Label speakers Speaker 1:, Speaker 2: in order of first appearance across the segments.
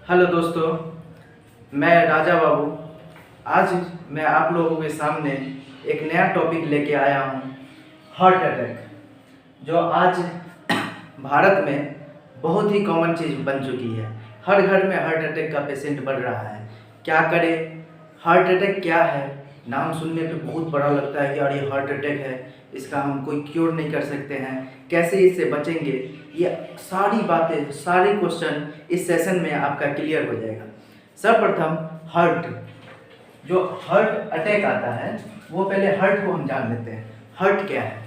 Speaker 1: Hello दोस्तों, मैं राजा बाबू। आज मैं आप लोगों के सामने एक नया टॉपिक लेके आया हूँ, हार्ट अटैक, जो आज भारत में बहुत ही कॉमन चीज़ बन चुकी है। हर घर में हार्ट अटैक का पेशेंट बढ़ रहा है। क्या करें? हार्ट अटैक क्या है? नाम सुनने पे बहुत बड़ा लगता है कि यार ये हार्ट अटैक है, इसका हम कोई क्योर नहीं कर सकते हैं, कैसे इससे बचेंगे? ये सारी बातें, सारे क्वेश्चन इस सेशन में आपका क्लियर हो जाएगा। सर्वप्रथम हार्ट, जो हार्ट अटैक आता है वो पहले हार्ट को हम जान लेते हैं। हार्ट क्या है?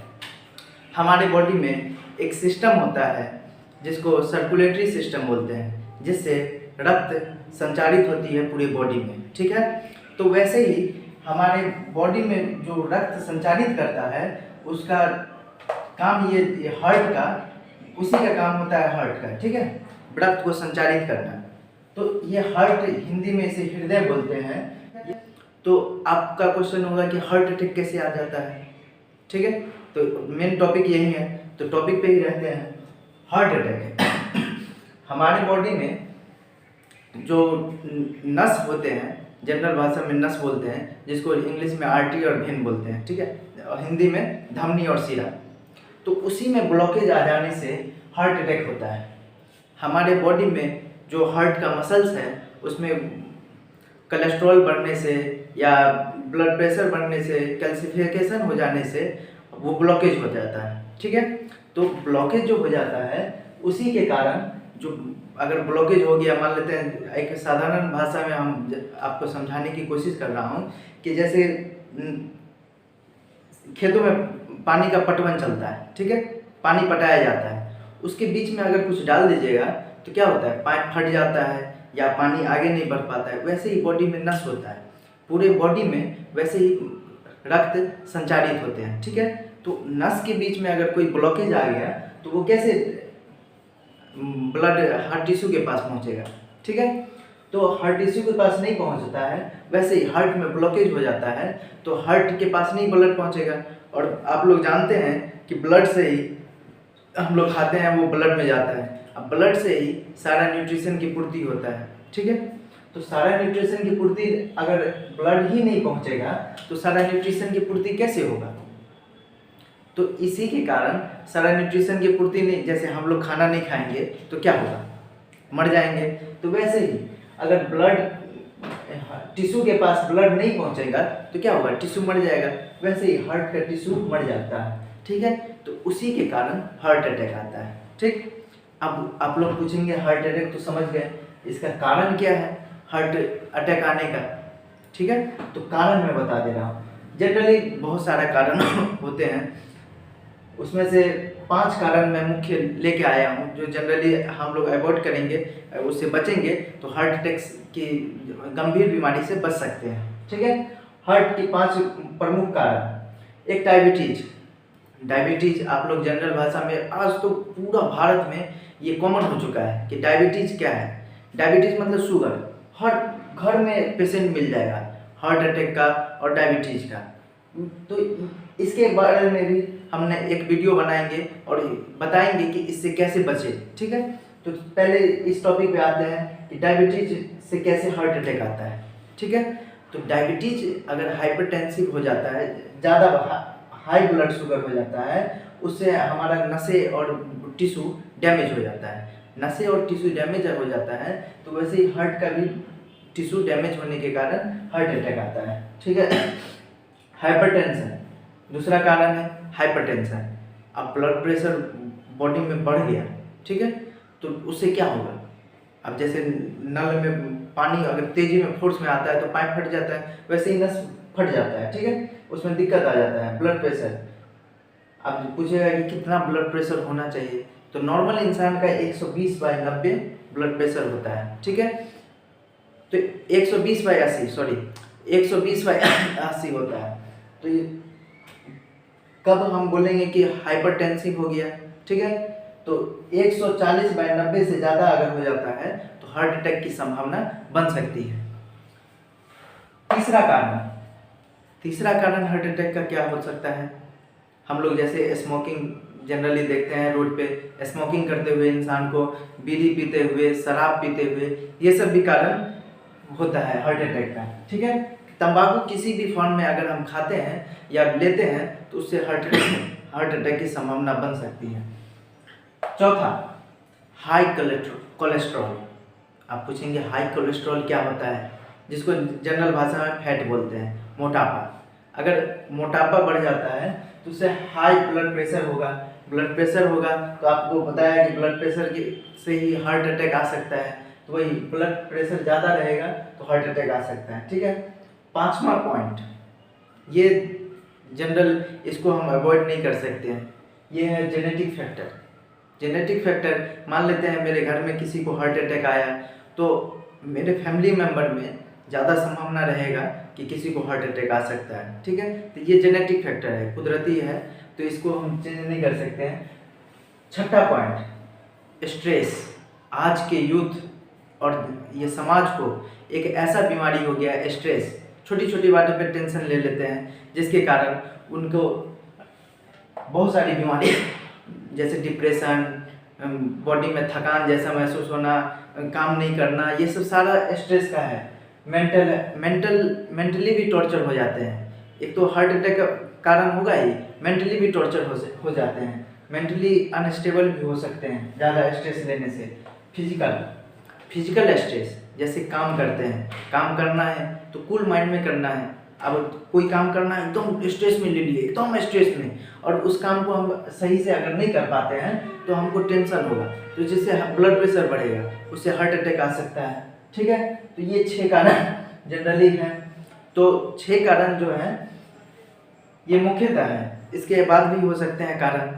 Speaker 1: हमारे बॉडी में एक सिस्टम होता है जिसको सर्कुलेटरी सिस्टम बोलते हैं, जिससे रक्त संचारित होती है पूरे बॉडी में। ठीक है, तो वैसे ही हमारे बॉडी में जो रक्त संचारित करता है उसका काम ये हार्ट का, उसी का काम होता है हार्ट का। ठीक है, रक्त को संचारित करना। तो ये हार्ट हिंदी में इसे हृदय बोलते हैं। तो आपका क्वेश्चन होगा कि हार्ट अटैक कैसे आ जाता है? ठीक है, तो मेन टॉपिक यही है, तो टॉपिक पे ही रहते हैं। हार्ट अटैक है हमारे बॉडी में जो नस होते हैं, जनरल भाषा में नस बोलते हैं, जिसको इंग्लिश में आर्टरी और वेन बोलते हैं। ठीक है, और हिंदी में धमनी और शिरा। तो उसी में ब्लॉकेज आ जाने से हार्ट अटैक होता है। हमारे बॉडी में जो हार्ट का मसल्स है उसमें कोलेस्ट्रॉल बढ़ने से या ब्लड प्रेशर बढ़ने से, कैल्सिफिकेशन हो जाने से वो ब्लॉकेज हो जाता है। ठीक है, तो ब्लॉकेज जो हो जाता है उसी के कारण, जो अगर ब्लॉकेज हो गया, मान लेते हैं एक साधारण भाषा में हम आपको समझाने की कोशिश कर रहा हूँ कि जैसे खेतों में पानी का पटवन चलता है। ठीक है, पानी पटाया जाता है, उसके बीच में अगर कुछ डाल दीजिएगा तो क्या होता है? पाइप फट जाता है या पानी आगे नहीं बढ़ पाता है। वैसे ही बॉडी में नस होता है, पूरे बॉडी में वैसे ही रक्त संचारित होते हैं। ठीक है, तो नस के बीच में अगर कोई ब्लॉकेज आ गया तो वो कैसे ब्लड हार्ट टिश्यू के पास पहुंचेगा? ठीक है, तो हार्ट टिश्यू के पास नहीं पहुंचता है, वैसे ही हार्ट में ब्लॉकेज हो जाता है तो हार्ट के पास नहीं ब्लड पहुंचेगा। और आप लोग जानते हैं कि ब्लड से ही हम लोग खाते हैं, वो ब्लड में जाता है। अब ब्लड से ही सारा न्यूट्रिशन की पूर्ति होता है। ठीक है, तो सारा न्यूट्रिशन की पूर्ति, अगर ब्लड ही नहीं पहुंचेगा तो सारा न्यूट्रिशन की पूर्ति कैसे होगा? तो इसी के कारण सारा न्यूट्रिशन की पूर्ति नहीं, जैसे हम लोग खाना नहीं खाएंगे तो क्या होगा? मर जाएंगे। तो वैसे ही अगर ब्लड टिश्यू के पास ब्लड नहीं पहुंचेगा तो क्या होगा? टिश्यू मर जाएगा। वैसे ही हार्ट का टिश्यू मर जाता है। ठीक है, तो उसी के कारण हार्ट अटैक आता है। ठीक, अब आप लोग पूछेंगे हार्ट अटैक तो समझ गए, इसका कारण क्या है हार्ट अटैक आने का? ठीक है, तो कारण मैं बता दे रहा हूँ। जनरली बहुत सारे कारण होते हैं, उसमें से 5 कारण मैं मुख्य लेके आया हूँ जो जनरली हम लोग अवॉइड करेंगे, उससे बचेंगे तो हार्ट अटैक की गंभीर बीमारी से बच सकते हैं। ठीक है, हार्ट की 5 प्रमुख कारण। एक डायबिटीज। डायबिटीज आप लोग जनरल भाषा में, आज तो पूरा भारत में ये कॉमन हो चुका है कि डायबिटीज क्या है। डायबिटीज मतलब शुगर। हर घर में पेशेंट मिल जाएगा हार्ट अटैक का और डायबिटीज का। तो इसके बारे में भी हमने एक वीडियो बनाएंगे और बताएंगे कि इससे कैसे बचे। ठीक है, तो पहले इस टॉपिक पे आते हैं कि डायबिटीज से कैसे हार्ट अटैक आता है। ठीक है, तो डायबिटीज अगर हाइपरटेंसिव हो जाता है, ज़्यादा हाई ब्लड शुगर हो जाता है, उससे हमारा नसें और टिश्यू डैमेज हो जाता है। नसें और टिश्यू डैमेज हो जाता है तो वैसे ही हार्ट का भी टिश्यू डैमेज होने के कारण हार्ट अटैक आता है। ठीक है, हाइपरटेंशन दूसरा कारण है। हाइपरटेंशन, अब ब्लड प्रेशर बॉडी में बढ़ गया, ठीक है, तो उससे क्या होगा? अब जैसे नल में पानी अगर तेजी में फोर्स में आता है तो पाइप फट जाता है, वैसे ही नस फट जाता है। ठीक है, उसमें दिक्कत आ जाता है। ब्लड प्रेशर, अब पूछेगा कि कितना ब्लड प्रेशर होना चाहिए, तो नॉर्मल इंसान का 120/90 ब्लड प्रेशर होता है। ठीक है, तो 120/80, सॉरी 120/80 होता है। तो ये कब हम बोलेंगे कि हाइपरटेंसिव हो गया? ठीक है, तो 140/90 से ज़्यादा अगर हो जाता है तो हार्ट अटैक की संभावना बन सकती है। तीसरा कारण हार्ट अटैक का क्या हो सकता है? हम लोग जैसे स्मोकिंग जनरली देखते हैं रोड पे स्मोकिंग करते हुए इंसान को, बीड़ी पीते हुए, शराब पीते हुए, ये सब भी कारण होता है हार्ट अटैक का। ठीक है, तंबाकू किसी भी फॉर्म में अगर हम खाते हैं या लेते हैं तो उससे हार्ट अटैक की संभावना बन सकती है। चौथा, हाई कोलेस्ट्रॉल। आप पूछेंगे हाई कोलेस्ट्रॉल क्या होता है, जिसको जनरल भाषा में फैट बोलते हैं, मोटापा। अगर मोटापा बढ़ जाता है तो उससे हाई ब्लड प्रेशर होगा। ब्लड प्रेशर होगा तो आपको पता है कि ब्लड प्रेशर से ही हार्ट अटैक आ सकता है, तो वही ब्लड प्रेशर ज़्यादा रहेगा तो हार्ट अटैक आ सकता है। ठीक है, पांचवा पॉइंट, ये जनरल इसको हम अवॉइड नहीं कर सकते हैं, ये है जेनेटिक फैक्टर। जेनेटिक फैक्टर, मान लेते हैं मेरे घर में किसी को हार्ट अटैक आया तो मेरे फैमिली मेम्बर में ज़्यादा संभावना रहेगा कि किसी को हार्ट अटैक आ सकता है। ठीक है, तो ये जेनेटिक फैक्टर है, कुदरती है, तो इसको हम चेंज नहीं कर सकते हैं। छठा पॉइंट, स्ट्रेस। आज के यूथ और ये समाज को एक ऐसा बीमारी हो गया है स्ट्रेस, छोटी छोटी बातों पे टेंशन ले लेते हैं, जिसके कारण उनको बहुत सारी बीमारी जैसे डिप्रेशन, बॉडी में थकान जैसा महसूस होना, काम नहीं करना, ये सब सारा स्ट्रेस का है। मेंटली भी टॉर्चर हो जाते हैं। एक तो हार्ट अटैक का कारण होगा ही, मेंटली भी टॉर्चर हो जाते हैं, मेंटली अनस्टेबल भी हो सकते हैं ज़्यादा स्ट्रेस लेने से। फिजिकल स्ट्रेस, जैसे काम करते हैं, काम करना है तो कूल माइंड में करना है। अब कोई काम करना है एकदम स्ट्रेस में ले लिए, एकदम स्ट्रेस में, और उस काम को हम सही से अगर नहीं कर पाते हैं तो हमको टेंशन होगा, तो जिससे ब्लड प्रेशर बढ़ेगा, उससे हार्ट अटैक आ सकता है। ठीक है, तो ये 6 कारण जनरली हैं। तो 6 कारण जो हैं ये मुख्यतः है, इसके बाद भी हो सकते हैं कारण।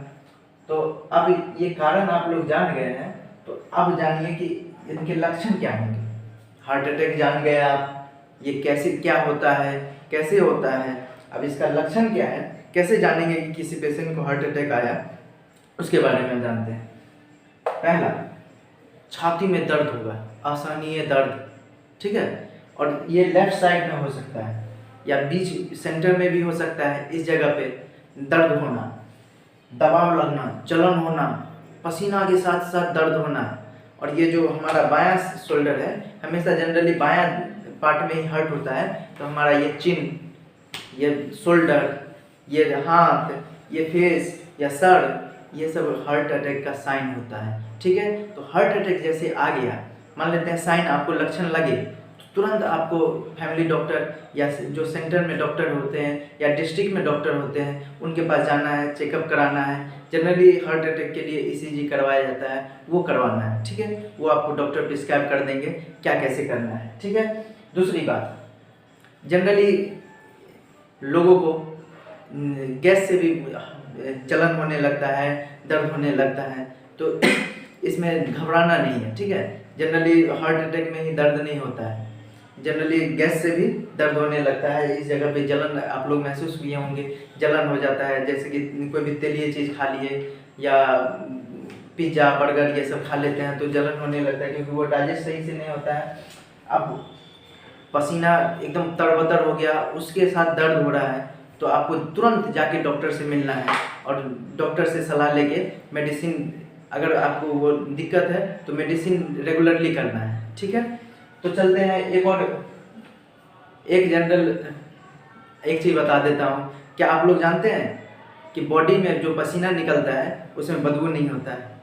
Speaker 1: तो अब ये कारण आप लोग जान गए हैं, तो अब जानिए कि इनके लक्षण क्या होंगे। हार्ट अटैक जान गए आप, ये कैसे क्या होता है, कैसे होता है, अब इसका लक्षण क्या है, कैसे जानेंगे कि किसी पेशेंट को हार्ट अटैक आया, उसके बारे में जानते हैं। पहला, छाती में दर्द होगा, असहनीय दर्द। ठीक है, और ये लेफ्ट साइड में हो सकता है या बीच सेंटर में भी हो सकता है। इस जगह पे दर्द होना, दबाव लगना, जलन होना, पसीना के साथ साथ दर्द होना। और ये जो हमारा बायां शोल्डर है, हमेशा जनरली बायां पार्ट में ही हर्ट होता है, तो हमारा ये चिन, ये शोल्डर, ये हाथ, ये फेस या सर, ये सब हार्ट अटैक का साइन होता है। ठीक है, तो हार्ट अटैक जैसे आ गया, मान लेते हैं साइन, आपको लक्षण लगे, तो तुरंत आपको फैमिली डॉक्टर या जो सेंटर में डॉक्टर होते हैं या डिस्ट्रिक्ट में डॉक्टर होते हैं, उनके पास जाना है, चेकअप कराना है। जनरली हार्ट अटैक के लिए ECG करवाया जाता है, वो करवाना है। ठीक है, वो आपको डॉक्टर प्रिस्क्राइब कर देंगे क्या कैसे करना है। ठीक है, दूसरी बात, जनरली लोगों को गैस से भी जलन होने लगता है, दर्द होने लगता है, तो इसमें घबराना नहीं है। ठीक है, जनरली हार्ट अटैक में ही दर्द नहीं होता है, जनरली गैस से भी दर्द होने लगता है। इस जगह पे जलन आप लोग महसूस किए होंगे, जलन हो जाता है, जैसे कि कोई भी तेलीय चीज़ खा लिए या पिज़्ज़ा बर्गर ये सब खा लेते हैं तो जलन होने लगता है, क्योंकि वो डाइजेस्ट सही से नहीं होता है। अब पसीना एकदम तरबतर हो गया, उसके साथ दर्द हो रहा है, तो आपको तुरंत जाके डॉक्टर से मिलना है और डॉक्टर से सलाह लेके मेडिसिन, अगर आपको वो दिक्कत है तो मेडिसिन रेगुलरली करना है। ठीक है, तो चलते हैं एक जनरल एक चीज़ बता देता हूँ। क्या आप लोग जानते हैं कि बॉडी में जो पसीना निकलता है उसमें बदबू नहीं होता है?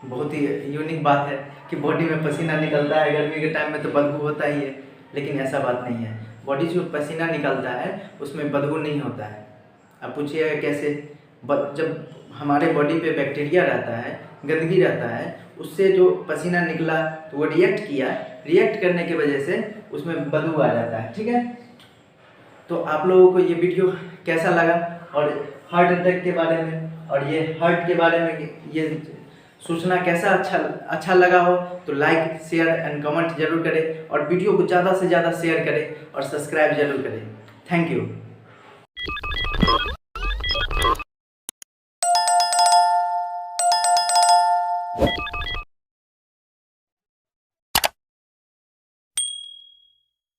Speaker 1: बहुत ही यूनिक बात है कि बॉडी में पसीना निकलता है, गर्मी के टाइम में तो बदबू होता ही है, लेकिन ऐसा बात नहीं है। बॉडी जो पसीना निकलता है उसमें बदबू नहीं होता है। अब पूछिएगा कैसे? जब हमारे बॉडी पे बैक्टीरिया रहता है, गंदगी रहता है, उससे जो पसीना निकला तो वो रिएक्ट किया, रिएक्ट करने की वजह से उसमें बदबू आ जाता है। ठीक है, तो आप लोगों को ये वीडियो कैसा लगा, और हार्ट अटैक के बारे में और ये हार्ट के बारे में ये सूचना कैसा अच्छा लगा हो तो लाइक, शेयर एंड कमेंट जरूर करें, और वीडियो को ज़्यादा से ज़्यादा शेयर करें और सब्सक्राइब जरूर करें। Thank you.